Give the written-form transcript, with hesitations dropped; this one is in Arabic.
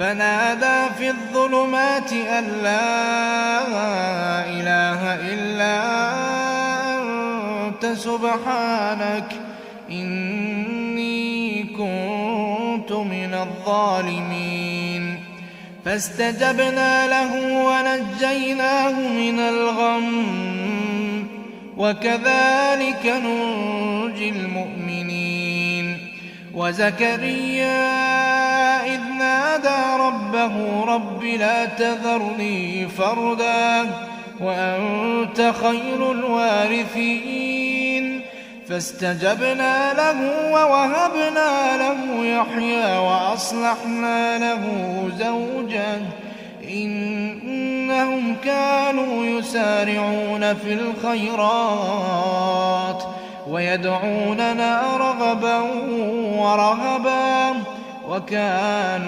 فنادى في الظلمات أن لا إله إلا أنت سبحانك إني كنت من الظالمين. فاستجبنا له ونجيناه من الغم وكذلك ننجي المؤمنين. وزكريا إذ نادى ربه رب لا تذرني فردا وأنت خير الوارثين. فاستجبنا له ووهبنا له يحيى وأصلحنا له زوجه إنهم كانوا يسارعون في الخيرات ويدعوننا رغبا ورهبا وكانوا